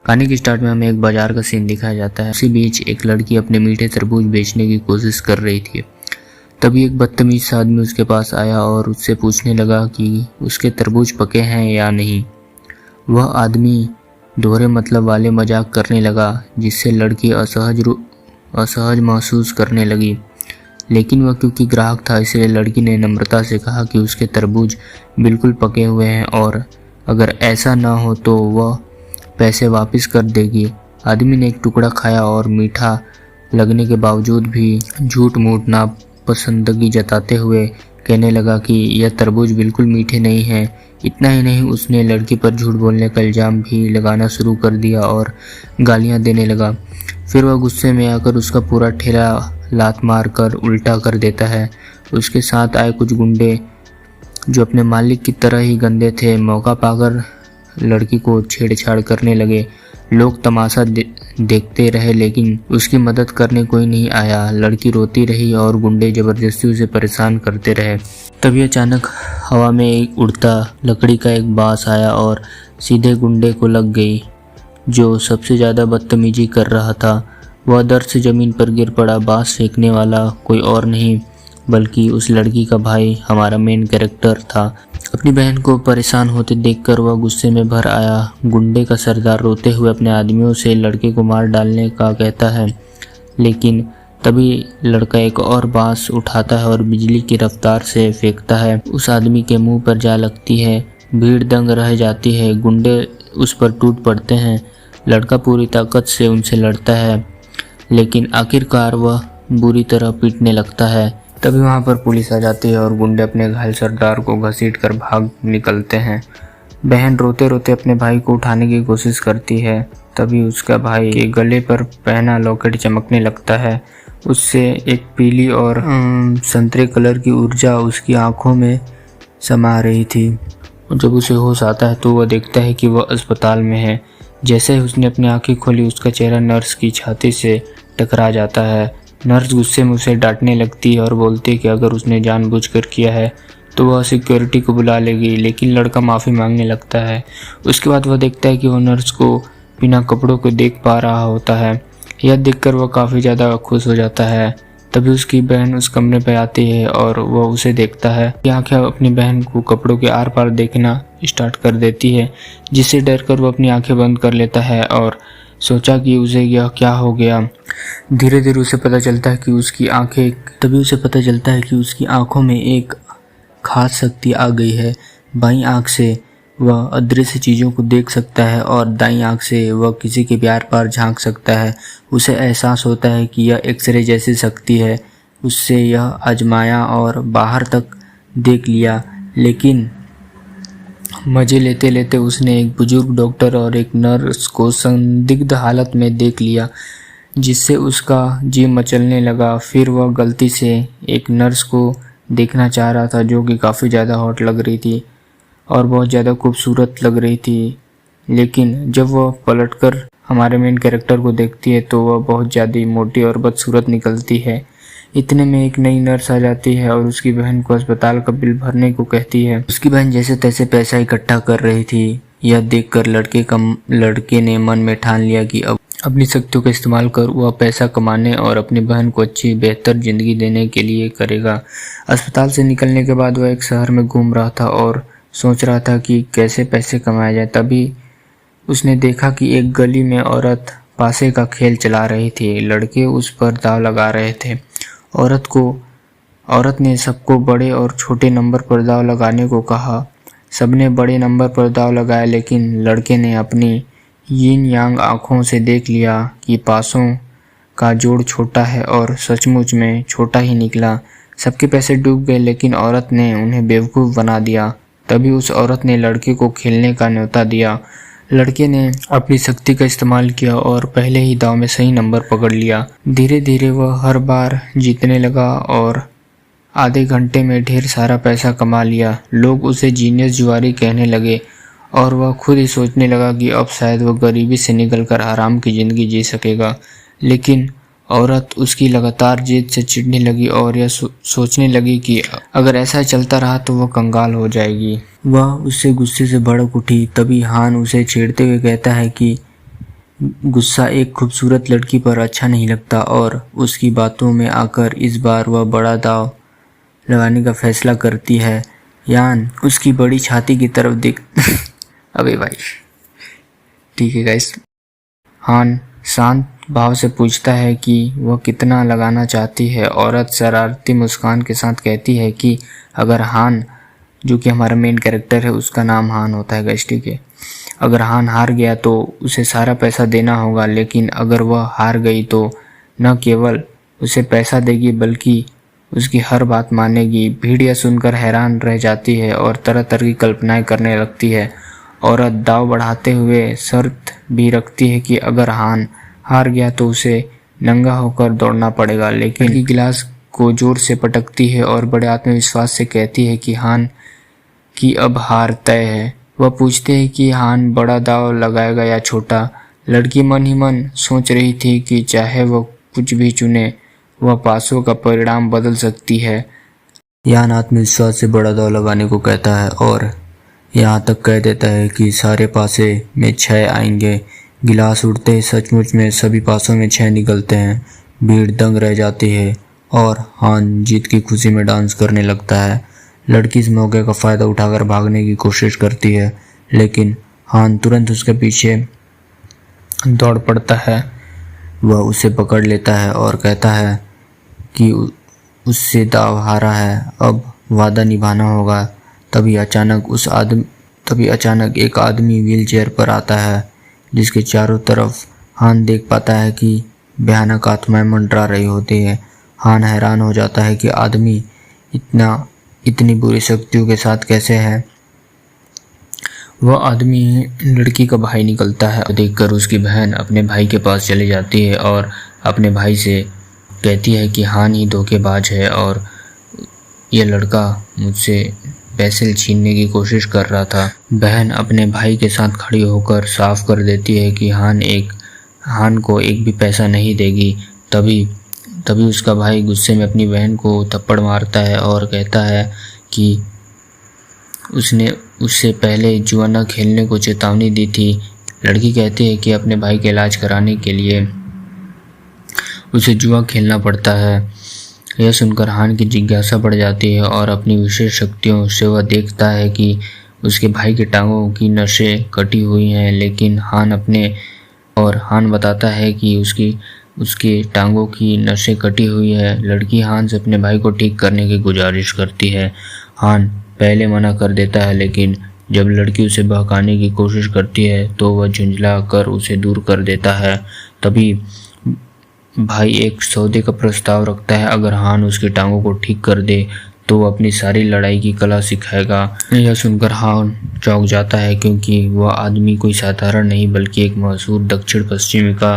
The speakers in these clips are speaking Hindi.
कहानी के स्टार्ट में हमें एक बाजार का सीन दिखाया जाता है। उसी बीच एक लड़की अपने मीठे तरबूज बेचने की कोशिश कर रही थी। तभी एक बदतमीज आदमी उसके पास आया और उससे पूछने लगा कि उसके तरबूज पके हैं या नहीं। वह आदमी दोहरे मतलब वाले मजाक करने लगा, जिससे लड़की असहज महसूस करने लगी। लेकिन वह क्योंकि ग्राहक था, इसलिए लड़की ने नम्रता से कहा कि उसके तरबूज बिल्कुल पके हुए हैं और अगर ऐसा ना हो तो वह पैसे वापस कर देगी। आदमी ने एक टुकड़ा खाया और मीठा लगने के बावजूद भी झूठ मूठ नापसंदगी जताते हुए कहने लगा कि यह तरबूज बिल्कुल मीठे नहीं हैं। इतना ही नहीं, उसने लड़की पर झूठ बोलने का इल्ज़ाम भी लगाना शुरू कर दिया और गालियां देने लगा। फिर वह गुस्से में आकर उसका पूरा ठेला लात मार कर उल्टा कर देता है। उसके साथ आए कुछ गुंडे जो अपने मालिक की तरह ही गंदे थे, मौका पाकर लड़की को छेड़छाड़ करने लगे। लोग तमाशा देखते रहे, लेकिन उसकी मदद करने कोई नहीं आया। लड़की रोती रही और गुंडे जबरदस्ती उसे परेशान करते रहे। तभी अचानक हवा में एक उड़ता लकड़ी का एक बांस आया और सीधे गुंडे को लग गई, जो सबसे ज़्यादा बदतमीजी कर रहा था। वह दर्द से ज़मीन पर गिर पड़ा। बांस फेंकने वाला कोई और नहीं बल्कि उस लड़की का भाई, हमारा मेन कैरेक्टर था। अपनी बहन को परेशान होते देखकर वह गुस्से में भर आया। गुंडे का सरदार रोते हुए अपने आदमियों से लड़के को मार डालने का कहता है, लेकिन तभी लड़का एक और बांस उठाता है और बिजली की रफ्तार से फेंकता है। उस आदमी के मुंह पर जा लगती है। भीड़ दंग रह जाती है। गुंडे उस पर टूट पड़ते हैं। लड़का पूरी ताकत से उनसे लड़ता है, लेकिन आखिरकार वह बुरी तरह पीटने लगता है। तभी वहां पर पुलिस आ जाती है और गुंडे अपने घायल सरदार को घसीटकर भाग निकलते हैं। बहन रोते रोते अपने भाई को उठाने की कोशिश करती है। तभी उसका भाई के गले पर पहना लॉकेट चमकने लगता है। उससे एक पीली और संतरे कलर की ऊर्जा उसकी आंखों में समा रही थी। जब उसे होश आता है तो वह देखता है कि वह अस्पताल में है। जैसे ही उसने अपनी आंखें खोली, उसका चेहरा नर्स की छाती से टकरा जाता है। नर्स गुस्से में उसे डांटने लगती है और बोलती है कि अगर उसने जानबूझकर किया है तो वह सिक्योरिटी को बुला लेगी, लेकिन लड़का माफ़ी मांगने लगता है। उसके बाद वह देखता है कि वह नर्स को बिना कपड़ों के देख पा रहा होता है। यह देखकर वह काफ़ी ज़्यादा खुश हो जाता है। तभी उसकी बहन उस कमरे पर आती है और वह उसे देखता है। आंखें अपनी बहन को कपड़ों के आर पार देखना स्टार्ट कर देती है, जिससे डरकर वह अपनी आंखें बंद कर लेता है और सोचा कि उसे यह क्या हो गया। धीरे धीरे उसे पता चलता है कि उसकी आंखों में एक खास शक्ति आ गई है। बाईं आंख से वह अदृश्य चीज़ों को देख सकता है और दाईं आंख से वह किसी के प्यार पर झांक सकता है। उसे एहसास होता है कि यह एक्सरे जैसी शक्ति है। उससे यह आजमाया और बाहर तक देख लिया, लेकिन मज़े लेते लेते उसने एक बुजुर्ग डॉक्टर और एक नर्स को संदिग्ध हालत में देख लिया, जिससे उसका जी मचलने लगा। फिर वह गलती से एक नर्स को देखना चाह रहा था, जो कि काफ़ी ज़्यादा हॉट लग रही थी और बहुत ज़्यादा खूबसूरत लग रही थी। लेकिन जब वह पलटकर हमारे मेन कैरेक्टर को देखती है तो वह बहुत ज़्यादा मोटी और बदसूरत निकलती है। इतने में एक नई नर्स आ जाती है और उसकी बहन को अस्पताल का बिल भरने को कहती है। उसकी बहन जैसे तैसे पैसा इकट्ठा कर रही थी। यह देखकर लड़के ने मन में ठान लिया कि अब अपनी शक्तियों का इस्तेमाल कर वह पैसा कमाने और अपनी बहन को अच्छी बेहतर ज़िंदगी देने के लिए करेगा। अस्पताल से निकलने के बाद वह एक शहर में घूम रहा था और सोच रहा था कि कैसे पैसे कमाया जाए। तभी उसने देखा कि एक गली में औरत पासे का खेल चला रही थी। लड़के उस पर दांव लगा रहे थे। औरत ने सबको बड़े और छोटे नंबर पर दांव लगाने को कहा। सबने बड़े नंबर पर दांव लगाया, लेकिन लड़के ने अपनी यिन यांग आँखों से देख लिया कि पासों का जोड़ छोटा है और सचमुच में छोटा ही निकला। सबके पैसे डूब गए, लेकिन औरत ने उन्हें बेवकूफ़ बना दिया। तभी उस औरत ने लड़के को खेलने का न्योता दिया। लड़के ने अपनी शक्ति का इस्तेमाल किया और पहले ही दांव में सही नंबर पकड़ लिया। धीरे धीरे वह हर बार जीतने लगा और आधे घंटे में ढेर सारा पैसा कमा लिया। लोग उसे जीनियस जुआरी कहने लगे और वह खुद ही सोचने लगा कि अब शायद वह गरीबी से निकलकर आराम की ज़िंदगी जी सकेगा। लेकिन औरत उसकी लगातार जिद से चिढ़ने लगी और यह सोचने लगी कि अगर ऐसा चलता रहा तो वह कंगाल हो जाएगी। वह उससे गुस्से से भड़क उठी। तभी हान उसे छेड़ते हुए कहता है कि गुस्सा एक खूबसूरत लड़की पर अच्छा नहीं लगता और उसकी बातों में आकर इस बार वह बड़ा दांव लगाने का फैसला करती है। यान उसकी बड़ी छाती की तरफ देख अबे भाई, ठीक है गाइस। हान शांत भाव से पूछता है कि वह कितना लगाना चाहती है। औरत शरारती मुस्कान के साथ कहती है कि अगर हान, जो कि हमारा मेन कैरेक्टर है, उसका नाम हान होता है गाइस, ठीक है, अगर हान हार गया तो उसे सारा पैसा देना होगा, लेकिन अगर वह हार गई तो न केवल उसे पैसा देगी बल्कि उसकी हर बात मानेगी। भीड़ यह सुनकर हैरान रह जाती है और तरह तरह की कल्पनाएं करने लगती है। औरत दाव बढ़ाते हुए शर्त भी रखती है कि अगर हान हार गया तो उसे नंगा होकर दौड़ना पड़ेगा, लेकिन गिलास को जोर से पटकती है और बड़े आत्मविश्वास से कहती है कि हान की अब हार तय है। वह पूछते हैं कि हान बड़ा दाव लगाएगा या छोटा। लड़की मन ही मन सोच रही थी कि चाहे वह कुछ भी चुने, वह पासों का परिणाम बदल सकती है। यान आत्मविश्वास से बड़ा दाव लगाने को कहता है और यहाँ तक कह देता है कि सारे पासे में 6 आएंगे। गिलास उड़ते ही सचमुच में सभी पासों में 6 निकलते हैं। भीड़ दंग रह जाती है और हान जीत की खुशी में डांस करने लगता है। लड़की इस मौके का फ़ायदा उठाकर भागने की कोशिश करती है, लेकिन हान तुरंत उसके पीछे दौड़ पड़ता है। वह उसे पकड़ लेता है और कहता है कि उससे दाव हारा है, अब वादा निभाना होगा। तभी अचानक एक आदमी व्हीलचेयर पर आता है, जिसके चारों तरफ हान देख पाता है कि भयानक आत्माएं मंडरा रही होती है। हान हैरान हो जाता है कि आदमी इतनी बुरी शक्तियों के साथ कैसे है। वह आदमी लड़की का भाई निकलता है। देखकर उसकी बहन अपने भाई के पास चली जाती है और अपने भाई से कहती है कि हान ही धोखेबाज है और यह लड़का मुझसे पैसे छीनने की कोशिश कर रहा था। बहन अपने भाई के साथ खड़ी होकर साफ कर देती है कि हान को एक भी पैसा नहीं देगी। तभी उसका भाई गुस्से में अपनी बहन को थप्पड़ मारता है और कहता है कि उसने उससे पहले जुआ न खेलने को चेतावनी दी थी। लड़की कहती है कि अपने भाई के इलाज कराने के लिए उसे जुआ खेलना पड़ता है। यह सुनकर हान की जिज्ञासा बढ़ जाती है और अपनी विशेष शक्तियों से वह देखता है कि उसके भाई की टांगों की नसें कटी हुई हैं, लेकिन हान बताता है कि उसकी टांगों की नसें कटी हुई है। लड़की हान से अपने भाई को ठीक करने की गुजारिश करती है। हान पहले मना कर देता है, लेकिन जब लड़की उसे बहकाने की कोशिश करती है तो वह झुंझला कर उसे दूर कर देता है। तभी भाई एक सौदे का प्रस्ताव रखता है। अगर हान उसकी टांगों को ठीक कर दे तो वह अपनी सारी लड़ाई की कला सिखाएगा। यह सुनकर हान चौंक जाता है, क्योंकि वह आदमी कोई साधारण नहीं बल्कि एक मशहूर दक्षिण पश्चिमी का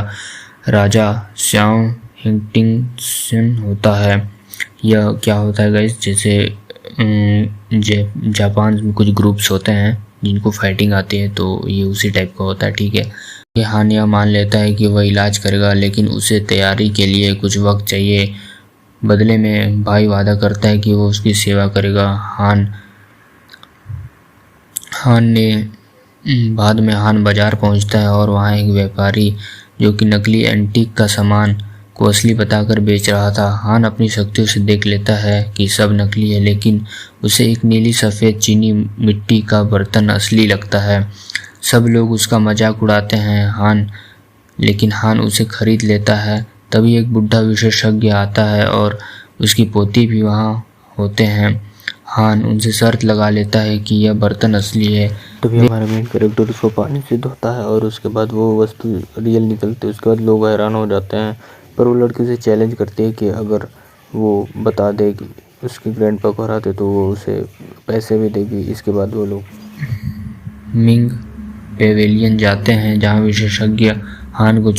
राजा श्याओ हिंगटिंगसन होता है। यह क्या होता है गाइस, जैसे जापान में कुछ ग्रुप्स होते हैं जिनको फाइटिंग आती है, तो ये उसी टाइप का होता है, ठीक है। हान यह मान लेता है कि वह इलाज करेगा, लेकिन उसे तैयारी के लिए कुछ वक्त चाहिए। बदले में भाई वादा करता है कि वो उसकी सेवा करेगा। बाद में हान बाजार पहुंचता है और वहां एक व्यापारी जो कि नकली एंटीक का सामान को असली बताकर बेच रहा था। हान अपनी शक्तियों से देख लेता है कि सब नकली है, लेकिन उसे एक नीली सफ़ेद चीनी मिट्टी का बर्तन असली लगता है। सब लोग उसका मजाक उड़ाते हैं, लेकिन हान उसे खरीद लेता है। तभी एक बुढ़ा विशेषज्ञ आता है और उसकी पोती भी वहाँ होते हैं। हान उनसे शर्त लगा लेता है कि यह बर्तन असली है। तभी हमारा मेन कैरेक्टर उसको पानी से धोता है और उसके बाद वो वस्तु रियल निकलती है। उसके बाद लोग हैरान हो जाते हैं, पर वो लड़की से चैलेंज करती है कि अगर वो बता दे कि उसके ग्रैंडपा को हराते तो वो उसे पैसे भी देगी। इसके बाद वो लोग मिंग पेवेलियन जाते हैं, जहाँ विशेषज्ञ हान को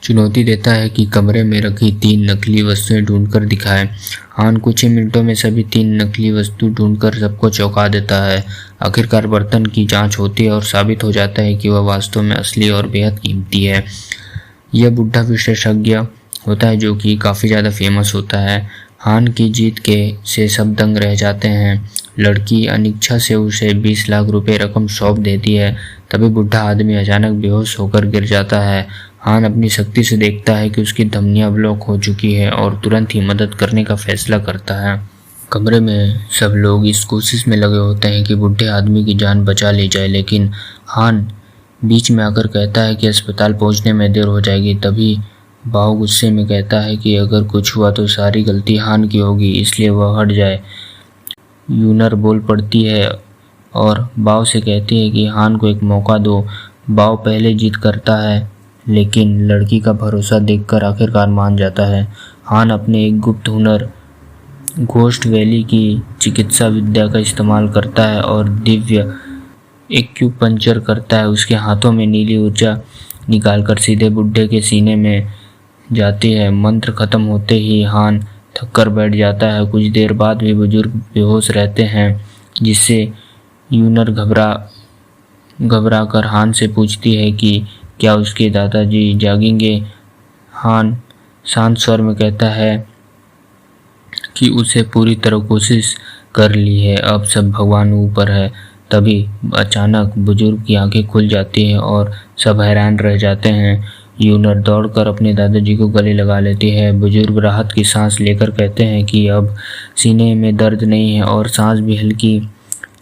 चुनौती देता है कि कमरे में रखी 3 नकली वस्तुएं ढूंढकर दिखाए। हान कुछ ही मिनटों में सभी 3 नकली वस्तु ढूंढकर सबको चौंका देता है। आखिरकार बर्तन की जांच होती है और साबित हो जाता है कि वह वास्तव में असली और बेहद कीमती है। यह बुढ़ा विशेषज्ञ होता है जो कि काफ़ी ज़्यादा फेमस होता है। हान की जीत से सब दंग रह जाते हैं। लड़की अनिच्छा से उसे 20 लाख रुपए रकम सौंप देती है। तभी बुढ़ा आदमी अचानक बेहोश होकर गिर जाता है। हान अपनी शक्ति से देखता है कि उसकी धमनियां ब्लॉक हो चुकी है और तुरंत ही मदद करने का फैसला करता है। कमरे में सब लोग इस कोशिश में लगे होते हैं कि बुढ़े आदमी की जान बचा ली जाए, लेकिन हान बीच में आकर कहता है कि अस्पताल पहुंचने में देर हो जाएगी। तभी बाव गुस्से में कहता है कि अगर कुछ हुआ तो सारी गलती हान की होगी, इसलिए वह हट जाए। यूनर बोल पड़ती है और बाव से कहती है कि हान को एक मौका दो। बाव पहले जिद करता है, लेकिन लड़की का भरोसा देखकर आखिरकार मान जाता है। हान अपने एक गुप्त हुनर घोस्ट वैली की चिकित्सा विद्या का इस्तेमाल करता है और दिव्य एक्यूपंक्चर करता है। उसके हाथों में नीली ऊर्जा निकालकर सीधे बुढ़े के सीने में जाती है। मंत्र खत्म होते ही हान थककर बैठ जाता है। कुछ देर बाद भी बुजुर्ग बेहोश रहते हैं, जिससे यूनर घबरा कर हान से पूछती है कि क्या उसके दादाजी जागेंगे। हान शांत स्वर में कहता है कि उसे पूरी तरह कोशिश कर ली है, अब सब भगवान ऊपर है। तभी अचानक बुजुर्ग की आंखें खुल जाती हैं और सब हैरान रह जाते हैं। यूनर दौड़कर अपने दादाजी को गले लगा लेती है। बुजुर्ग राहत की सांस लेकर कहते हैं कि अब सीने में दर्द नहीं है और सांस भी हल्की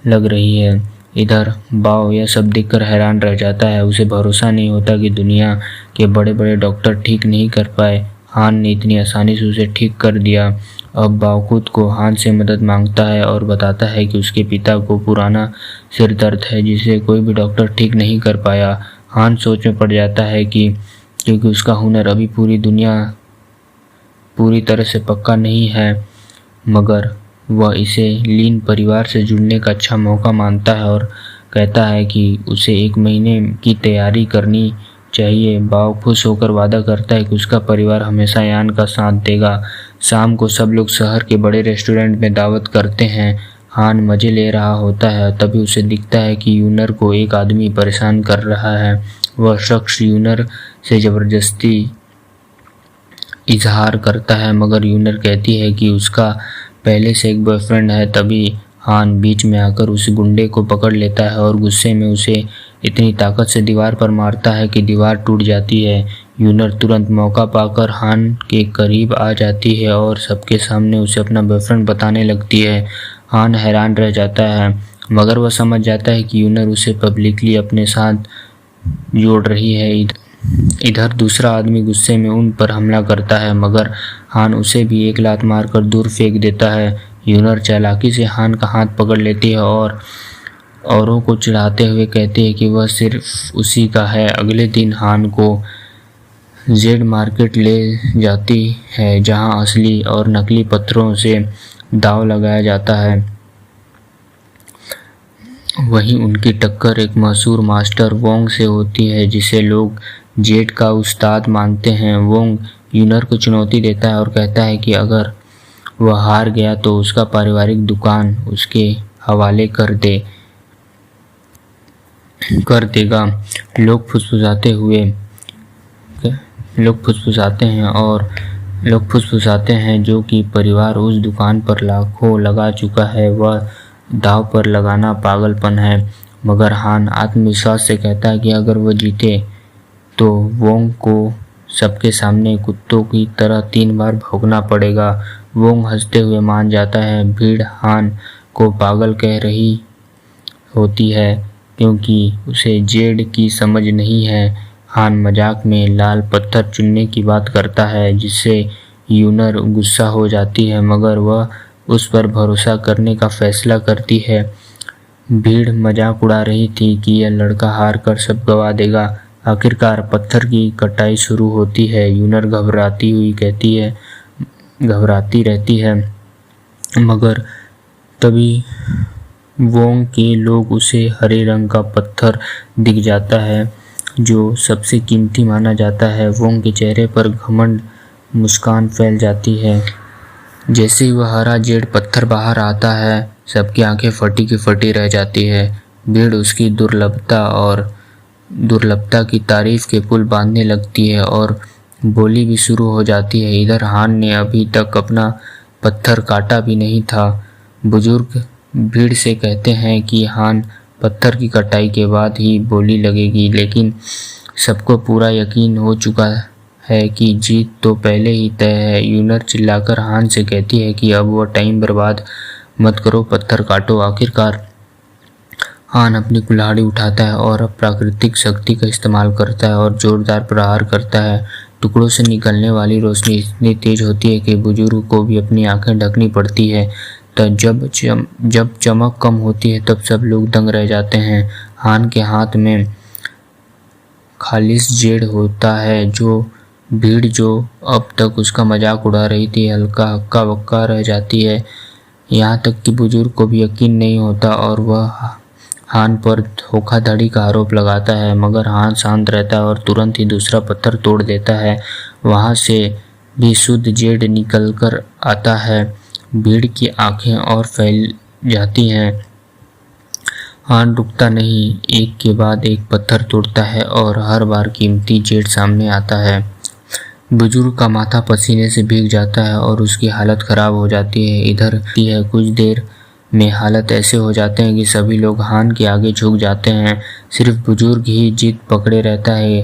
लग रही है। इधर बाव यह सब देखकर हैरान रह जाता है। उसे भरोसा नहीं होता कि दुनिया के बड़े बड़े डॉक्टर ठीक नहीं कर पाए, हान ने इतनी आसानी से उसे ठीक कर दिया। अब बाव खुद को हान से मदद मांगता है और बताता है कि उसके पिता को पुराना सिर दर्द है जिसे कोई भी डॉक्टर ठीक नहीं कर पाया। हान सोच में पड़ जाता है कि क्योंकि उसका हुनर अभी पूरी तरह से पक्का नहीं है, मगर वह इसे लीन परिवार से जुड़ने का अच्छा मौका मानता है और कहता है कि उसे 1 महीने की तैयारी करनी चाहिए। बाव खुश होकर वादा करता है कि उसका परिवार हमेशा यान का साथ देगा। शाम को सब लोग शहर के बड़े रेस्टोरेंट में दावत करते हैं। हान मजे ले रहा होता है, तभी उसे दिखता है कि यूनर को एक आदमी परेशान कर रहा है। वह शख्स यूनर से जबरदस्ती इजहार करता है, मगर यूनर कहती है कि उसका पहले से एक बॉयफ्रेंड है। तभी हान बीच में आकर उस गुंडे को पकड़ लेता है और गुस्से में उसे इतनी ताकत से दीवार पर मारता है कि दीवार टूट जाती है। यूनर तुरंत मौका पाकर हान के करीब आ जाती है और सबके सामने उसे अपना बॉयफ्रेंड बताने लगती है। हान हैरान रह जाता है, मगर वह समझ जाता है कि यूनर उसे पब्लिकली अपने साथ जोड़ रही है। इधर दूसरा आदमी गुस्से में उन पर हमला करता है, मगर हान उसे भी एक लात मारकर दूर फेंक देता है। यूनर चालाकी से हान का हाथ पकड़ लेती है और औरों को चिढ़ाते हुए कहती है कि वह सिर्फ उसी का है। अगले दिन हान को जेड मार्केट ले जाती है, जहां असली और नकली पत्थरों से दांव लगाया जाता है। वहीं उनकी टक्कर एक मशहूर मास्टर वोंग से होती है, जिसे लोग जेड का उस्ताद मानते हैं। वोंग यूनर को चुनौती देता है और कहता है कि अगर वह हार गया तो उसका पारिवारिक दुकान उसके हवाले कर देगा। लोग फुसफुसाते हैं जो कि परिवार उस दुकान पर लाखों लगा चुका है, वह दांव पर लगाना पागलपन है। मगर हान आत्मविश्वास से कहता है कि अगर वह जीते तो वोंग को सबके सामने कुत्तों की तरह 3 बार भौंकना पड़ेगा। वोंग हंसते हुए मान जाता है। भीड़ हान को पागल कह रही होती है क्योंकि उसे जेड की समझ नहीं है। हान मजाक में लाल पत्थर चुनने की बात करता है, जिससे यूनर गुस्सा हो जाती है, मगर वह उस पर भरोसा करने का फैसला करती है। भीड़ मजाक उड़ा रही थी कि यह लड़का हार कर सब गवा देगा। आखिरकार पत्थर की कटाई शुरू होती है। यूनर घबराती रहती है, मगर तभी वोंग के लोग उसे हरे रंग का पत्थर दिख जाता है जो सबसे कीमती माना जाता है। वोंग के चेहरे पर घमंड मुस्कान फैल जाती है। जैसे ही वह हरा जेड पत्थर बाहर आता है, सबकी आंखें फटी की फटी रह जाती है। भीड़ उसकी दुर्लभता की तारीफ के पुल बांधने लगती है और बोली भी शुरू हो जाती है। इधर हान ने अभी तक अपना पत्थर काटा भी नहीं था। बुजुर्ग भीड़ से कहते हैं कि हान पत्थर की कटाई के बाद ही बोली लगेगी, लेकिन सबको पूरा यकीन हो चुका है कि जीत तो पहले ही तय है। यूनर चिल्लाकर हान से कहती है कि अब वह टाइम बर्बाद मत करो, पत्थर काटो। आखिरकार हान अपनी कुल्हाड़ी उठाता है और प्राकृतिक शक्ति का इस्तेमाल करता है और जोरदार प्रहार करता है। टुकड़ों से निकलने वाली रोशनी इतनी तेज होती है कि बुजुर्ग को भी अपनी आंखें ढकनी पड़ती है। तब जब चमक कम होती है तब सब लोग दंग रह जाते हैं। हान के हाथ में खालिस जेड होता है। भीड़ जो अब तक उसका मजाक उड़ा रही थी हल्का हक्का बक्का रह जाती है। यहाँ तक कि बुजुर्ग को भी यकीन नहीं होता और वह हान पर धोखाधड़ी का आरोप लगाता है, मगर हान शांत रहता है और तुरंत ही दूसरा पत्थर तोड़ देता है। वहाँ से भी शुद्ध जेड निकलकर आता है। भीड़ की आंखें और फैल जाती हैं। हान रुकता नहीं, एक के बाद एक पत्थर तोड़ता है और हर बार कीमती जेड सामने आता है। बुजुर्ग का माथा पसीने से भीग जाता है और उसकी हालत खराब हो जाती है। इधर कुछ देर में हालत ऐसे हो जाते हैं कि सभी लोग हान के आगे झुक जाते हैं। सिर्फ बुजुर्ग ही जिद पकड़े रहता है।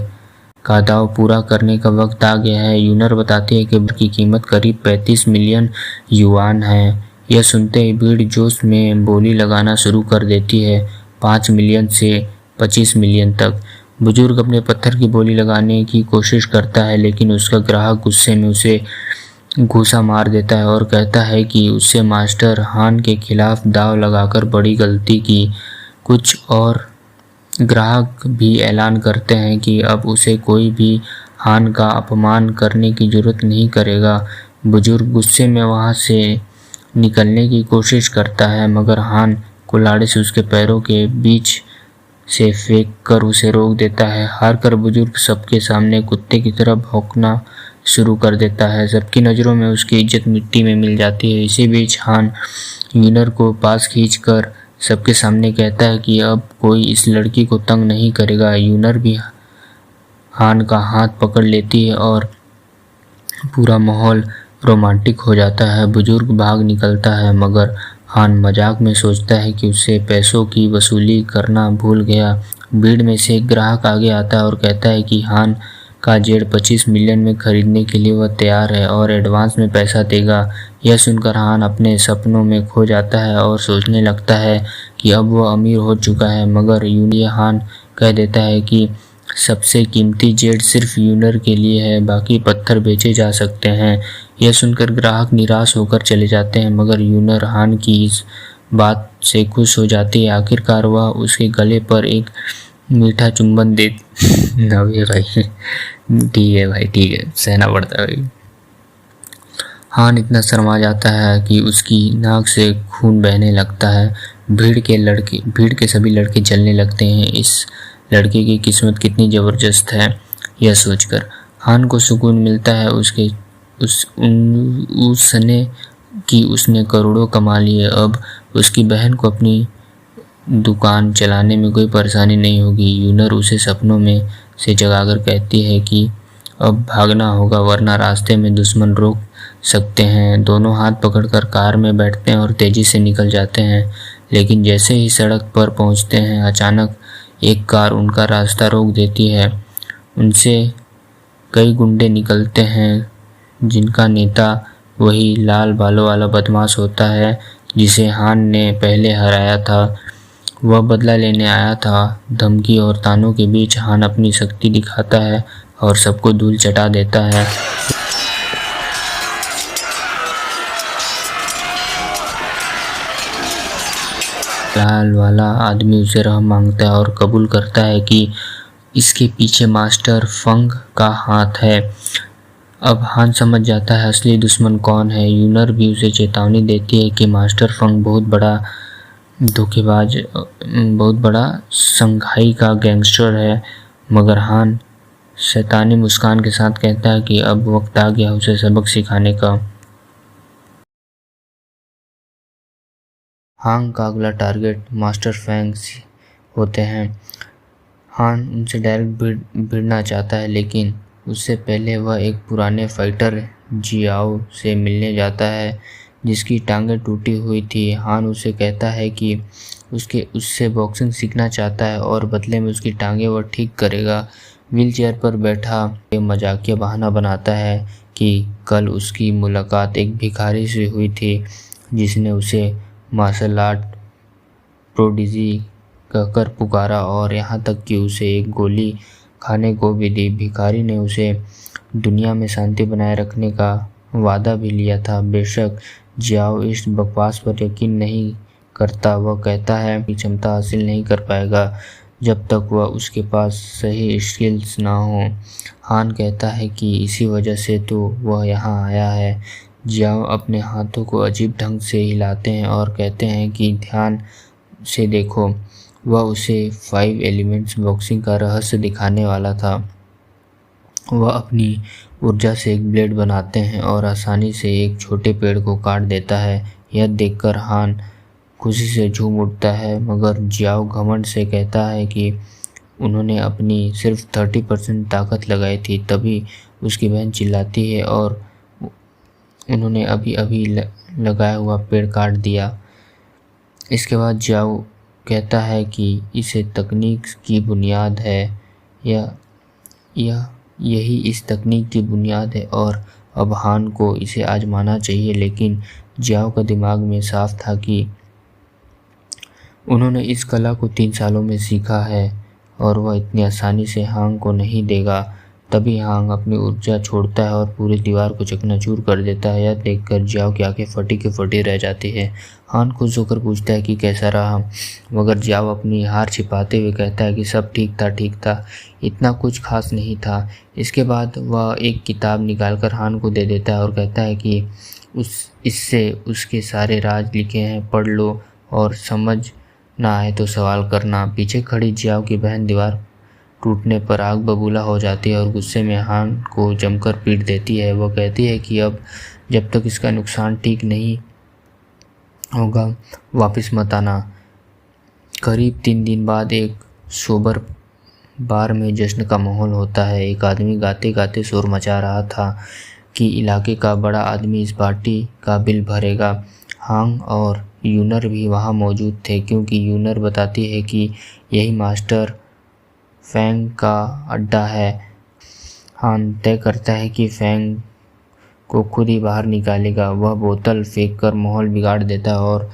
का दाव पूरा करने का वक्त आ गया है। यूनर बताती है कि की कीमत करीब 35 मिलियन युआन है। यह सुनते ही भीड़ जोश में बोली लगाना शुरू कर देती है, 5 मिलियन से 25 मिलियन तक। बुजुर्ग अपने पत्थर की बोली लगाने की कोशिश करता है, लेकिन उसका ग्राहक गुस्से में उसे घूसा मार देता है और कहता है कि उससे मास्टर हान के खिलाफ दाव लगाकर बड़ी गलती की। कुछ और ग्राहक भी ऐलान करते हैं कि अब उसे कोई भी हान का अपमान करने की जरूरत नहीं करेगा। बुजुर्ग गुस्से में वहां से निकलने की कोशिश करता है, मगर हान कुल्हाड़ी से उसके पैरों के बीच से फेंक कर उसे रोक देता है। हार कर बुजुर्ग सबके सामने कुत्ते की तरह भौंकना शुरू कर देता है। सबकी नज़रों में उसकी इज्जत मिट्टी में मिल जाती है। इसी बीच हान यूनर को पास खींचकर सबके सामने कहता है कि अब कोई इस लड़की को तंग नहीं करेगा। यूनर भी हान का हाथ पकड़ लेती है और पूरा माहौल रोमांटिक हो जाता है। बुजुर्ग भाग निकलता है, मगर हान मजाक में सोचता है कि उसे पैसों की वसूली करना भूल गया। भीड़ में से एक ग्राहक आगे आता है और कहता है कि हान का जेड 25 मिलियन में खरीदने के लिए वह तैयार है और एडवांस में पैसा देगा। यह सुनकर हान अपने सपनों में खो जाता है और सोचने लगता है कि अब वह अमीर हो चुका है, मगर यूनर हान कह देता है कि सबसे कीमती जेड सिर्फ यूनर के लिए है, बाकी पत्थर बेचे जा सकते हैं। यह सुनकर ग्राहक निराश होकर चले जाते हैं, मगर यूनर हान की इस बात से खुश हो जाती है। आखिरकार वह उसके गले पर एक मीठा चुंबन दे नवे भाई ठीक है भाई, ठीक है, सहना पड़ता है भाई। हान इतना शर्मा जाता है कि उसकी नाक से खून बहने लगता है। भीड़ के सभी लड़के जलने लगते हैं। इस लड़के की किस्मत कितनी ज़बरदस्त है, यह सोचकर हान को सुकून मिलता है। उसने कि उसने करोड़ों कमा लिए। अब उसकी बहन को अपनी दुकान चलाने में कोई परेशानी नहीं होगी। यूनर उसे सपनों में से जगाकर कहती है कि अब भागना होगा, वरना रास्ते में दुश्मन रोक सकते हैं। दोनों हाथ पकड़कर कार में बैठते हैं और तेजी से निकल जाते हैं, लेकिन जैसे ही सड़क पर पहुंचते हैं अचानक एक कार उनका रास्ता रोक देती है। उनसे कई गुंडे निकलते हैं, जिनका नेता वही लाल बालों वाला बदमाश होता है जिसे हान ने पहले हराया था। वह बदला लेने आया था। धमकी और तानों के बीच हान अपनी शक्ति दिखाता है और सबको धूल चटा देता है। लाल वाला आदमी उसे रहम मांगता है और कबूल करता है कि इसके पीछे मास्टर फंग का हाथ है। अब हान समझ जाता है असली दुश्मन कौन है। यूनर भी उसे चेतावनी देती है कि मास्टर फंग बहुत बड़ा धोखेबाज, बहुत बड़ा संघाई का गैंगस्टर है, मगर हान शैतानी मुस्कान के साथ कहता है कि अब वक्त आ गया उसे सबक सिखाने का। हान का अगला टारगेट मास्टर फैंग्स होते हैं। हान उनसे डायरेक्ट भिड़ना चाहता है, लेकिन उससे पहले वह एक पुराने फाइटर जियाओ से मिलने जाता है। जिसकी टांगें टूटी हुई थी। हान उसे कहता है कि उससे बॉक्सिंग सीखना चाहता है और बदले में उसकी टांगें वह ठीक करेगा। व्हीलचेयर पर बैठा ये मजाकिया बहाना बनाता है कि कल उसकी मुलाकात एक भिखारी से हुई थी जिसने उसे मार्शल आर्ट प्रोडिजी कहकर पुकारा और यहाँ तक कि उसे एक गोली खाने को भी दी। भिखारी ने उसे दुनिया में शांति बनाए रखने का वादा भी लिया था। बेशक जियाओ इस बकवास पर यकीन नहीं करता। वह कहता है कि क्षमता हासिल नहीं कर पाएगा जब तक वह उसके पास सही स्किल्स ना हो। हान कहता है कि इसी वजह से तो वह यहाँ आया है। जियाओ अपने हाथों को अजीब ढंग से हिलाते हैं और कहते हैं कि ध्यान से देखो। वह उसे 5 एलिमेंट्स बॉक्सिंग का रहस्य दिखाने वाला था। वह अपनी ऊर्जा से एक ब्लेड बनाते हैं और आसानी से एक छोटे पेड़ को काट देता है। यह देखकर हान खुशी से झूम उठता है, मगर जियाओ घमंड से कहता है कि उन्होंने अपनी सिर्फ 30% ताकत लगाई थी। तभी उसकी बहन चिल्लाती है और उन्होंने अभी अभी लगाया हुआ पेड़ काट दिया। इसके बाद जियाओ कहता है कि इसे तकनीक की बुनियाद है, यही इस तकनीक की बुनियाद है और अब हान को इसे आजमाना चाहिए। लेकिन जियाओ का दिमाग में साफ था कि उन्होंने इस कला को 3 सालों में सीखा है और वह इतनी आसानी से हांग को नहीं देगा। तभी हांग अपनी ऊर्जा छोड़ता है और पूरी दीवार को चकनाचूर कर देता है। यह देखकर जियाओ की आंखें फटी की फटी रह जाती है। हान खुश होकर पूछता है कि कैसा रहा, मगर जियाओ अपनी हार छिपाते हुए कहता है कि सब ठीक था, इतना कुछ खास नहीं था। इसके बाद वह एक किताब निकालकर हान को दे देता है और कहता है कि इससे उसके सारे राज लिखे हैं, पढ़ लो और समझ ना आए तो सवाल करना। पीछे खड़ी जियाओ की बहन दीवार टूटने पर आग बबूला हो जाती है और गुस्से में हान को जमकर पीट देती है। वह कहती है कि अब जब तक इसका नुकसान ठीक नहीं होगा वापस मत आना। करीब 3 दिन बाद एक सोबर बार में जश्न का माहौल होता है। एक आदमी गाते गाते शोर मचा रहा था कि इलाके का बड़ा आदमी इस पार्टी का बिल भरेगा। हांग और यूनर भी वहाँ मौजूद थे, क्योंकि यूनर बताती है कि यही मास्टर फैंग का अड्डा है। हान तय करता है कि फैंग को खुद ही बाहर निकालेगा। वह बोतल फेंककर माहौल बिगाड़ देता है और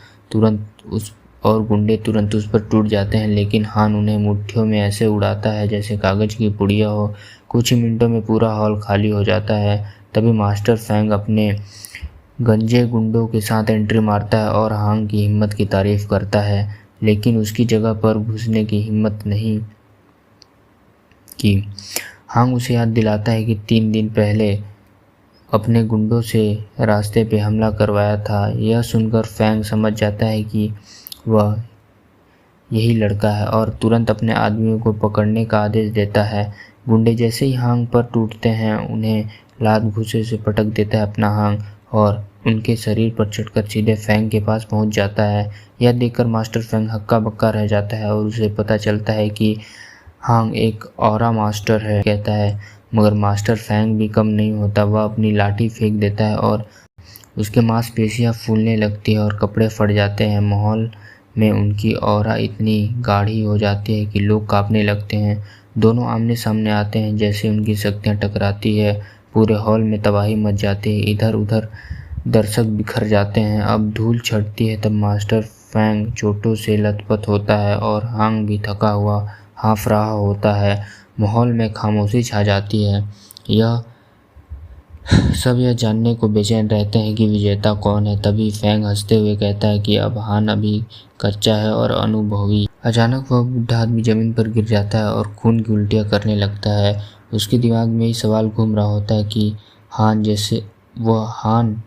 गुंडे तुरंत उस पर टूट जाते हैं, लेकिन हान उन्हें मुट्ठियों में ऐसे उड़ाता है जैसे कागज की पुड़िया हो। कुछ ही मिनटों में पूरा हॉल खाली हो जाता है। तभी मास्टर फैंग अपने गंजे गुंडों के साथ एंट्री मारता है और हांग की हिम्मत की तारीफ करता है, लेकिन उसकी जगह पर घुसने की हिम्मत नहीं की। हांग उसे याद दिलाता है कि 3 दिन पहले अपने गुंडों से रास्ते पे हमला करवाया था। यह सुनकर फैंग समझ जाता है कि वह यही लड़का है और तुरंत अपने आदमियों को पकड़ने का आदेश देता है। गुंडे जैसे ही हांग पर टूटते हैं उन्हें लात घुसे से पटक देता है अपना हांग और उनके शरीर पर चढ़कर सीधे फैंग के पास पहुंच जाता है। यह देखकर मास्टर फैंग हक्का बक्का रह जाता है और उसे पता चलता है कि हांग एक ऑरा मास्टर है कहता है, मगर मास्टर फैंग भी कम नहीं होता। वह अपनी लाठी फेंक देता है और उसके मांसपेशियां फूलने लगती है और कपड़े फट जाते हैं। माहौल में उनकी ऑरा इतनी गाढ़ी हो जाती है कि लोग कांपने लगते हैं। दोनों आमने सामने आते हैं। जैसे उनकी शक्तियां टकराती है पूरे हॉल में तबाही मच जाती है। इधर उधर दर्शक बिखर जाते हैं। अब धूल छटती है। तब मास्टर फैंग चोटों से लथपथ होता है और हांग भी थका हुआ हाँफ रहा होता है। माहौल में खामोशी छा जाती है। सब यह जानने को बेचैन रहते हैं कि विजेता कौन है। तभी फैंग हंसते हुए कहता है कि अब हान अभी कच्चा है और अनुभवी। अचानक वह बूढ़ा आदमी जमीन पर गिर जाता है और खून की उल्टियाँ करने लगता है। उसके दिमाग में ही सवाल घूम रहा होता है कि हान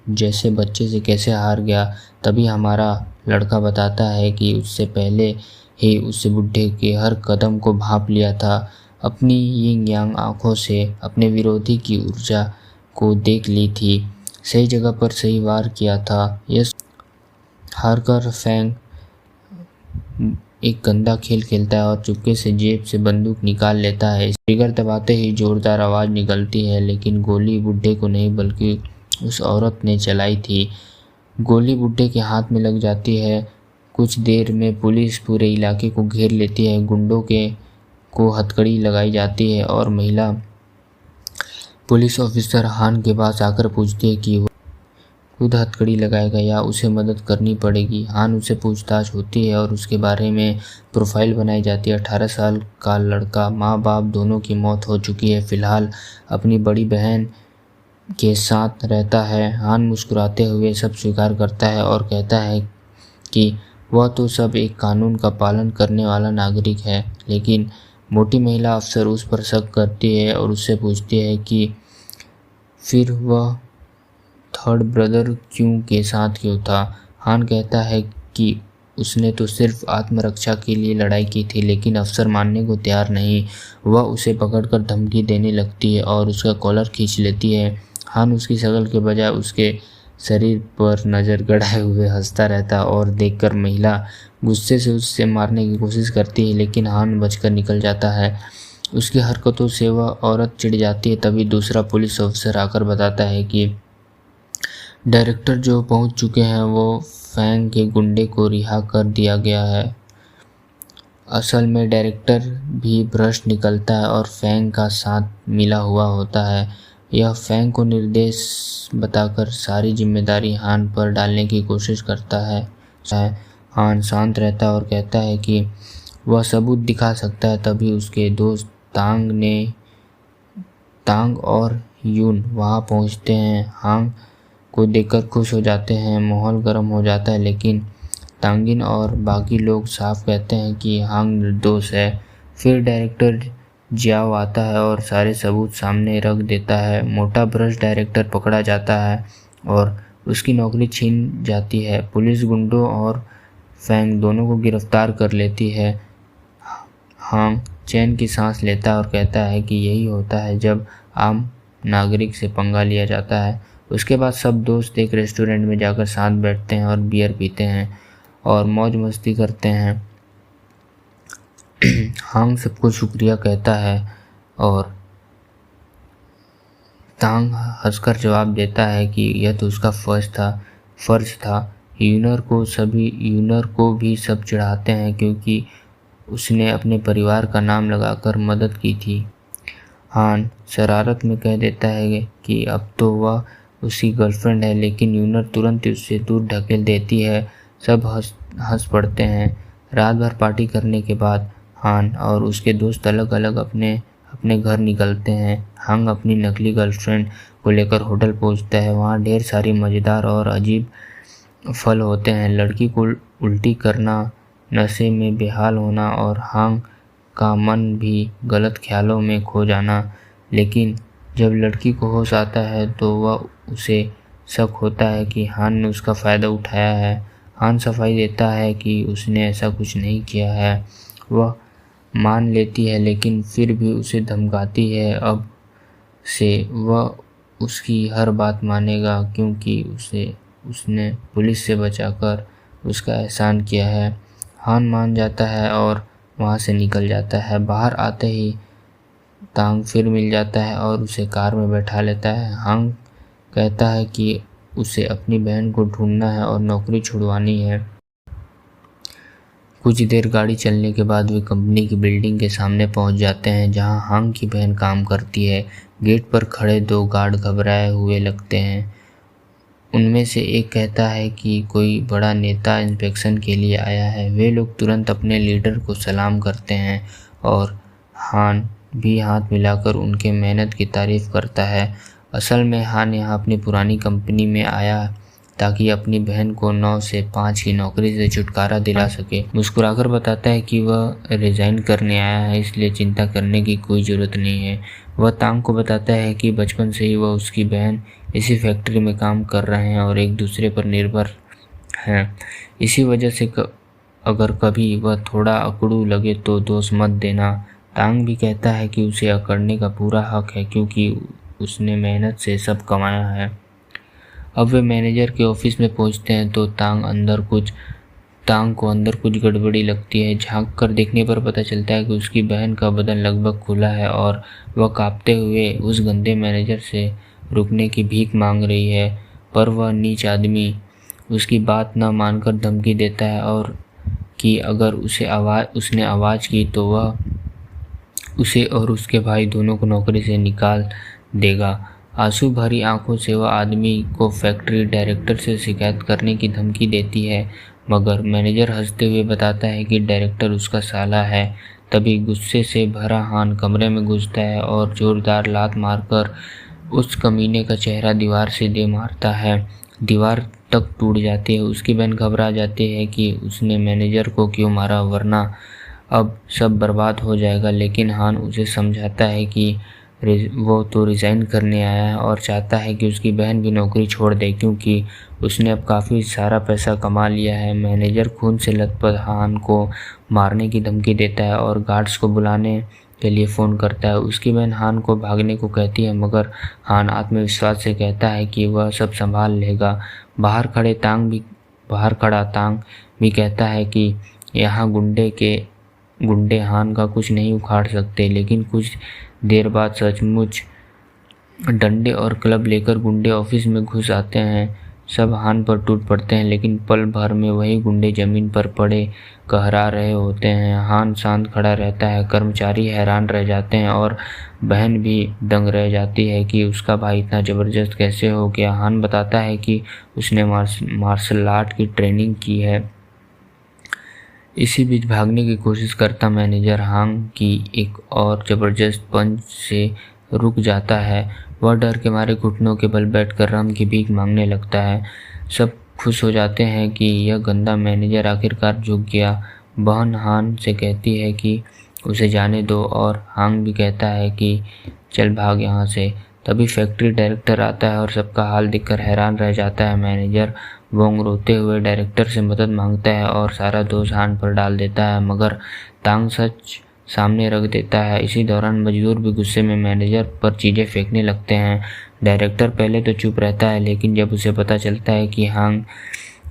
जैसे बच्चे से कैसे हार गया। तभी हमारा लड़का बताता है कि उससे पहले ही उस बूढ़े के हर कदम को भांप लिया था। अपनी यिंग यांग आंखों से अपने विरोधी की ऊर्जा को देख ली थी, सही जगह पर सही वार किया था। यह हारकर फैंग एक गंदा खेल खेलता है और चुपके से जेब से बंदूक निकाल लेता है। ट्रिगर दबाते ही जोरदार आवाज़ निकलती है, लेकिन गोली बूढ़े को नहीं बल्कि उस औरत ने चलाई थी। गोली बुड्ढे के हाथ में लग जाती है। कुछ देर में पुलिस पूरे इलाके को घेर लेती है। गुंडों को हथकड़ी लगाई जाती है और महिला पुलिस ऑफिसर हान के पास आकर पूछती है कि वो खुद हथकड़ी लगाएगा या उसे मदद करनी पड़ेगी। हान उससे पूछताछ होती है और उसके बारे में प्रोफाइल बनाई जाती है। 18 साल का लड़का, माँ बाप दोनों की मौत हो चुकी है, फिलहाल अपनी बड़ी बहन के साथ रहता है। हान मुस्कुराते हुए सब स्वीकार करता है और कहता है कि वह तो सब एक कानून का पालन करने वाला नागरिक है, लेकिन मोटी महिला अफसर उस पर शक करती है और उससे पूछती है कि फिर वह थर्ड ब्रदर के साथ क्यों था। हान कहता है कि उसने तो सिर्फ आत्मरक्षा के लिए लड़ाई की थी, लेकिन अफसर मानने को तैयार नहीं। वह उसे पकड़कर धमकी देने लगती है और उसका कॉलर खींच लेती है। हान उसकी शक्ल के बजाय उसके शरीर पर नज़र गड़ाए हुए हंसता रहता और देखकर महिला गुस्से से उससे मारने की कोशिश करती है, लेकिन हान बचकर निकल जाता है। उसकी हरकतों से वह औरत चिढ़ जाती है। तभी दूसरा पुलिस ऑफिसर आकर बताता है कि डायरेक्टर जो पहुंच चुके हैं, वो फैंग के गुंडे को रिहा कर दिया गया है। असल में डायरेक्टर भी भ्रष्ट निकलता है और फैंग का साथ मिला हुआ होता है। यह फैंग को निर्देश बताकर सारी जिम्मेदारी हान पर डालने की कोशिश करता है। हान शांत रहता है और कहता है कि वह सबूत दिखा सकता है। तभी उसके दोस्त तांग और यून वहां पहुंचते हैं। हांग को देखकर खुश हो जाते हैं। माहौल गर्म हो जाता है, लेकिन तांगिन और बाकी लोग साफ कहते हैं कि हांग निर्दोष है। फिर डायरेक्टर जियाओ आता है और सारे सबूत सामने रख देता है। मोटा भ्रष्ट डायरेक्टर पकड़ा जाता है और उसकी नौकरी छीन जाती है। पुलिस गुंडों और फैंग दोनों को गिरफ्तार कर लेती है। हांग चैन की सांस लेता है और कहता है कि यही होता है जब आम नागरिक से पंगा लिया जाता है। उसके बाद सब दोस्त एक रेस्टोरेंट में जाकर साथ बैठते हैं और बियर पीते हैं और मौज मस्ती करते हैं। हांग सबको शुक्रिया कहता है और तांग हंसकर जवाब देता है कि यह तो उसका फर्ज था। यूनर को भी सब चिढ़ाते हैं क्योंकि उसने अपने परिवार का नाम लगाकर मदद की थी। हान शरारत में कह देता है कि अब तो वह उसकी गर्लफ्रेंड है, लेकिन यूनर तुरंत उससे दूर ढकेल देती है। सब हंस पड़ते हैं। रात भर पार्टी करने के बाद हान और उसके दोस्त अलग अलग अपने घर निकलते हैं। हांग अपनी नकली गर्लफ्रेंड को लेकर होटल पहुंचता है। वहां ढेर सारी मज़ेदार और अजीब फल होते हैं। लड़की को उल्टी करना, नशे में बेहाल होना और हांग का मन भी गलत ख्यालों में खो जाना। लेकिन जब लड़की को होश आता है तो वह उसे शक होता है कि हान ने उसका फ़ायदा उठाया है। हान सफाई देता है कि उसने ऐसा कुछ नहीं किया है। वह मान लेती है, लेकिन फिर भी उसे धमकाती है। अब से वह उसकी हर बात मानेगा क्योंकि उसने पुलिस से बचाकर उसका एहसान किया है। हान मान जाता है और वहाँ से निकल जाता है। बाहर आते ही तांग फिर मिल जाता है और उसे कार में बैठा लेता है। हांग कहता है कि उसे अपनी बहन को ढूंढना है और नौकरी छुड़वानी है। कुछ देर गाड़ी चलने के बाद वे कंपनी की बिल्डिंग के सामने पहुंच जाते हैं जहां हांग की बहन काम करती है। गेट पर खड़े दो गार्ड घबराए हुए लगते हैं। उनमें से एक कहता है कि कोई बड़ा नेता इंस्पेक्शन के लिए आया है। वे लोग तुरंत अपने लीडर को सलाम करते हैं और हान भी हाथ मिलाकर उनके मेहनत की तारीफ करता है। असल में हान यहाँ अपनी पुरानी कंपनी में आया ताकि अपनी बहन को 9 से 5 की नौकरी से छुटकारा दिला सके। मुस्कुराकर बताता है कि वह रिजाइन करने आया है, इसलिए चिंता करने की कोई ज़रूरत नहीं है। वह तांग को बताता है कि बचपन से ही वह उसकी बहन इसी फैक्ट्री में काम कर रहे हैं और एक दूसरे पर निर्भर हैं। इसी वजह से अगर कभी वह थोड़ा अकड़ू लगे तो दोष मत देना। तांग भी कहता है कि उसे अकड़ने का पूरा हक है क्योंकि उसने मेहनत से सब कमाया है। अब वे मैनेजर के ऑफिस में पहुंचते हैं तो तांग को अंदर कुछ गड़बड़ी लगती है। झांक कर देखने पर पता चलता है कि उसकी बहन का बदन लगभग खुला है और वह कांपते हुए उस गंदे मैनेजर से रुकने की भीख मांग रही है, पर वह नीच आदमी उसकी बात न मानकर धमकी देता है और कि अगर उसने आवाज़ की तो वह उसे और उसके भाई दोनों को नौकरी से निकाल देगा। आंसू भरी आंखों से वह आदमी को फैक्ट्री डायरेक्टर से शिकायत करने की धमकी देती है, मगर मैनेजर हंसते हुए बताता है कि डायरेक्टर उसका साला है। तभी गुस्से से भरा हान कमरे में घुसता है और जोरदार लात मारकर उस कमीने का चेहरा दीवार से दे मारता है। दीवार तक टूट जाती है। उसकी बहन घबरा जाती है कि उसने मैनेजर को क्यों मारा, वरना अब सब बर्बाद हो जाएगा। लेकिन हान उसे समझाता है कि वो तो रिज़ाइन करने आया है और चाहता है कि उसकी बहन भी नौकरी छोड़ दे, क्योंकि उसने अब काफ़ी सारा पैसा कमा लिया है। मैनेजर खून से लथपथ हान को मारने की धमकी देता है और गार्ड्स को बुलाने के लिए फ़ोन करता है। उसकी बहन हान को भागने को कहती है, मगर हान आत्मविश्वास से कहता है कि वह सब संभाल लेगा। बाहर खड़ा तांग भी कहता है कि यहाँ गुंडे हान का कुछ नहीं उखाड़ सकते। लेकिन कुछ देर बाद सचमुच डंडे और क्लब लेकर गुंडे ऑफिस में घुस आते हैं। सब हान पर टूट पड़ते हैं, लेकिन पल भर में वही गुंडे जमीन पर पड़े कहरा रहे होते हैं। हान शांत खड़ा रहता है। कर्मचारी हैरान रह जाते हैं और बहन भी दंग रह जाती है कि उसका भाई इतना ज़बरदस्त कैसे हो गया। हान बताता है कि उसने मार्शल आर्ट की ट्रेनिंग की है। इसी बीच भागने की कोशिश करता मैनेजर हांग की एक और ज़बरदस्त पंच से रुक जाता है। वह डर के मारे घुटनों के बल बैठकर रम की भीख मांगने लगता है। सब खुश हो जाते हैं कि यह गंदा मैनेजर आखिरकार झुक गया। बहन हान से कहती है कि उसे जाने दो और हांग भी कहता है कि चल भाग यहाँ से। तभी फैक्ट्री डायरेक्टर आता है और सबका हाल देखकर हैरान रह जाता है। मैनेजर वोंग रोते हुए डायरेक्टर से मदद मांगता है और सारा दोष हान पर डाल देता है, मगर तांग सच सामने रख देता है। इसी दौरान मजदूर भी गुस्से में मैनेजर पर चीज़ें फेंकने लगते हैं। डायरेक्टर पहले तो चुप रहता है, लेकिन जब उसे पता चलता है कि हांग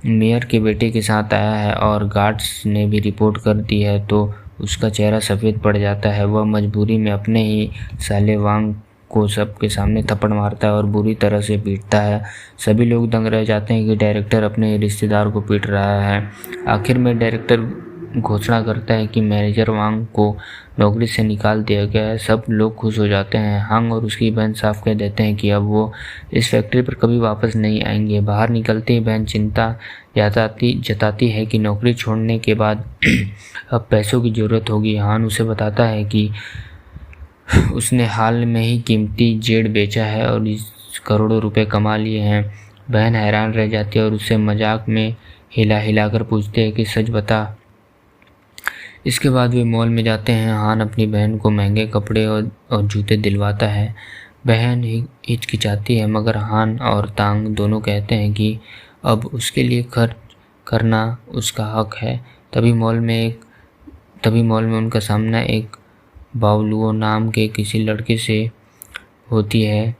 मेयर के बेटे के साथ आया है और गार्ड्स ने भी रिपोर्ट कर दी है, तो उसका चेहरा सफ़ेद पड़ जाता है। वह मजबूरी में अपने ही साले वांग को सबके सामने थप्पड़ मारता है और बुरी तरह से पीटता है। सभी लोग दंग रह जाते हैं कि डायरेक्टर अपने रिश्तेदार को पीट रहा है। आखिर में डायरेक्टर घोषणा करता है कि मैनेजर वांग को नौकरी से निकाल दिया गया है। सब लोग खुश हो जाते हैं। हांग और उसकी बहन साफ कह देते हैं कि अब वो इस फैक्ट्री पर कभी वापस नहीं आएंगे। बाहर निकलते ही बहन चिंता जताती है कि नौकरी छोड़ने के बाद अब पैसों की ज़रूरत होगी। हान उसे बताता है कि उसने हाल में ही कीमती जेड बेचा है और इस करोड़ों रुपए कमा लिए हैं। बहन हैरान रह जाती है और उससे मजाक में हिलाकर पूछते हैं कि सच बता। इसके बाद वे मॉल में जाते हैं। हान अपनी बहन को महंगे कपड़े और जूते दिलवाता है। बहन हिचकिचाती है, मगर हान और तांग दोनों कहते हैं कि अब उसके लिए खर्च करना उसका हक है। तभी मॉल में उनका सामना एक बावलुओ नाम के किसी लड़के से होती है,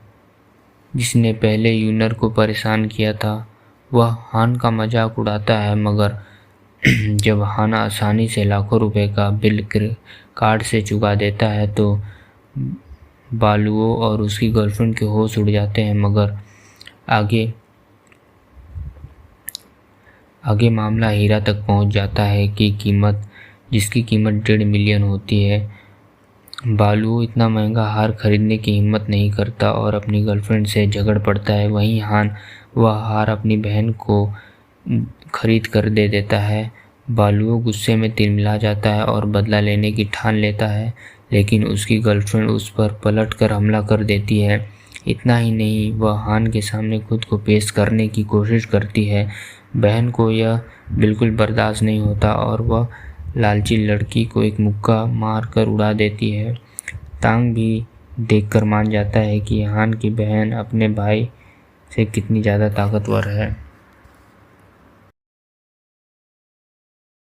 जिसने पहले यूनर को परेशान किया था। वह हान का मजाक उड़ाता है, मगर जब हान आसानी से लाखों रुपए का बिल कार्ड से चुका देता है तो बालुओ और उसकी गर्लफ्रेंड के होश उड़ जाते हैं। मगर आगे मामला हीरा तक पहुंच जाता है कि जिसकी कीमत 1.5 मिलियन होती है। बालुओ इतना महंगा हार खरीदने की हिम्मत नहीं करता और अपनी गर्लफ्रेंड से झगड़ पड़ता है। वहीं हान वह हार अपनी बहन को खरीद कर दे देता है। बालुओ गुस्से में तिलमिला जाता है और बदला लेने की ठान लेता है, लेकिन उसकी गर्लफ्रेंड उस पर पलट कर हमला कर देती है। इतना ही नहीं, वह हान के सामने खुद को पेश करने की कोशिश करती है। बहन को यह बिल्कुल बर्दाश्त नहीं होता और वह लालची लड़की को एक मुक्का मार कर उड़ा देती है। तांग भी देखकर मान जाता है कि हान की बहन अपने भाई से कितनी ज़्यादा ताकतवर है।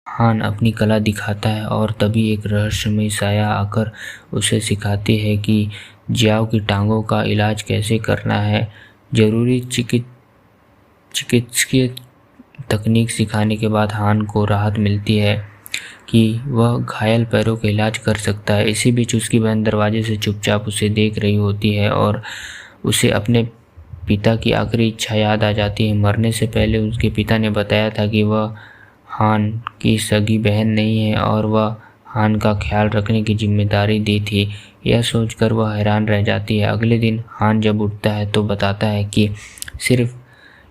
हान अपनी कला दिखाता है और तभी एक रहस्यमयी साया आकर उसे सिखाती है कि जियाओ की टांगों का इलाज कैसे करना है। जरूरी चिकित्सकीय तकनीक सिखाने के बाद हान को राहत मिलती है कि वह घायल पैरों का इलाज कर सकता है। इसी बीच उसकी बहन दरवाजे से चुपचाप उसे देख रही होती है और उसे अपने पिता की आखिरी इच्छा याद आ जाती है। मरने से पहले उसके पिता ने बताया था कि वह हान की सगी बहन नहीं है और वह हान का ख्याल रखने की जिम्मेदारी दी थी। यह सोचकर वह हैरान रह जाती है। अगले दिन हान जब उठता है तो बताता है कि सिर्फ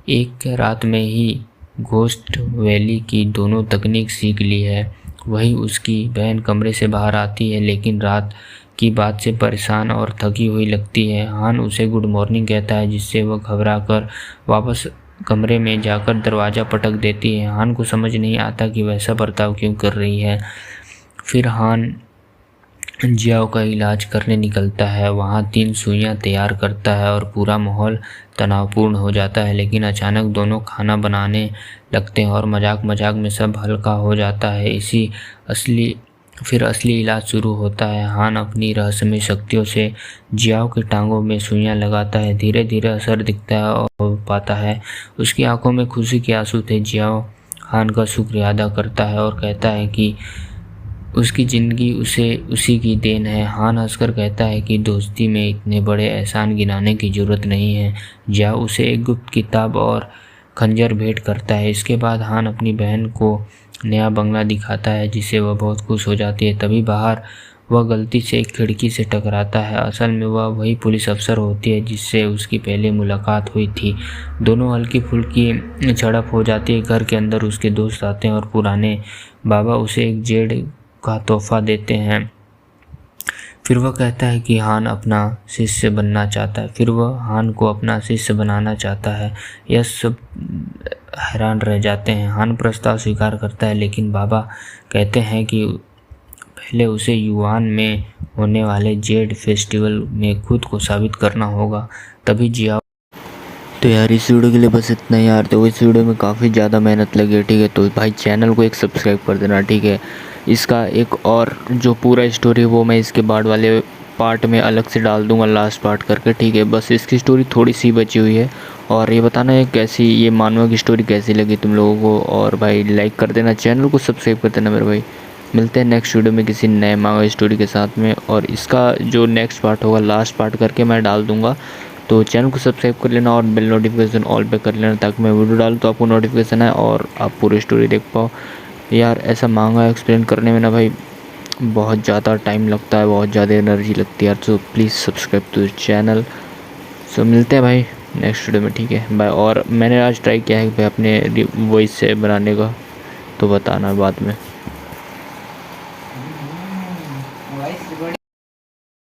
एक रात में ही घोस्ट वैली की दोनों तकनीक सीख ली है। वही उसकी बहन कमरे से बाहर आती है, लेकिन रात की बात से परेशान और थकी हुई लगती है। हान उसे गुड मॉर्निंग कहता है, जिससे वह घबराकर वापस कमरे में जाकर दरवाज़ा पटक देती है। हान को समझ नहीं आता कि वैसा बर्ताव क्यों कर रही है। फिर हान जियाओ का इलाज करने निकलता है। वहाँ 3 सुइयाँ तैयार करता है और पूरा माहौल तनावपूर्ण हो जाता है। लेकिन अचानक दोनों खाना बनाने लगते हैं और मजाक मजाक में सब हल्का हो जाता है। फिर असली इलाज शुरू होता है। हान अपनी रहस्यमय शक्तियों से जियाओ की टांगों में सुइयां लगाता है। धीरे धीरे असर दिखता है और पाता है। उसकी आंखों में खुशी के आंसू थे। जियाओ हान का शुक्रिया अदा करता है और कहता है कि उसकी ज़िंदगी उसी की देन है। हान हंसकर कहता है कि दोस्ती में इतने बड़े एहसान गिनाने की ज़रूरत नहीं है। जियाओ उसे एक गुप्त किताब और खंजर भेंट करता है। इसके बाद हान अपनी बहन को नया बंगला दिखाता है, जिससे वह बहुत खुश हो जाती है। तभी बाहर वह गलती से एक खिड़की से टकराता है। असल में वह वही पुलिस अफसर होती है जिससे उसकी पहले मुलाकात हुई थी। दोनों हल्की फुल्की झड़प हो जाती है। घर के अंदर उसके दोस्त आते हैं और पुराने बाबा उसे एक जेड का तोहफा देते हैं। फिर वह कहता है कि हान अपना शिष्य बनना चाहता है। फिर वह हान को अपना शिष्य बनाना चाहता है। यह सब हैरान रह जाते हैं। हान प्रस्ताव स्वीकार करता है, लेकिन बाबा कहते हैं कि पहले उसे युआन में होने वाले जेड फेस्टिवल में खुद को साबित करना होगा, तभी जियाओ। तो यार इस वीडियो के लिए बस इतना ही यार। तो इस वीडियो में काफ़ी ज़्यादा मेहनत लगी है, ठीक है। तो भाई चैनल को एक सब्सक्राइब कर देना, ठीक है। इसका एक और जो पूरा स्टोरी है वो मैं इसके बाद वाले पार्ट में अलग से डाल दूंगा, लास्ट पार्ट करके, ठीक है। बस इसकी स्टोरी थोड़ी सी बची हुई है और ये बताना है कैसी ये मानवा की स्टोरी कैसी लगी तुम लोगों को। और भाई लाइक कर देना, चैनल को सब्सक्राइब कर देना मेरे भाई। मिलते हैं नेक्स्ट वीडियो में किसी नए मांगा स्टोरी के साथ में। और इसका जो नेक्स्ट पार्ट होगा लास्ट पार्ट करके मैं डाल दूँगा। तो चैनल को सब्सक्राइब कर लेना और बेल नोटिफिकेशन ऑल पे कर लेना, ताकि मैं वीडियो डालूँ तो आपको नोटिफिकेशन आए और आप पूरी स्टोरी देख पाओ। यार ऐसा मांगा एक्सप्लेन करने में ना भाई बहुत ज़्यादा टाइम लगता है, बहुत ज़्यादा एनर्जी लगती है यार। So please subscribe to channel. So मिलते हैं भाई नेक्स्ट वीडियो में, ठीक है बाय। और मैंने आज ट्राई किया है भाई अपने वॉइस से बनाने का, तो बताना बाद में।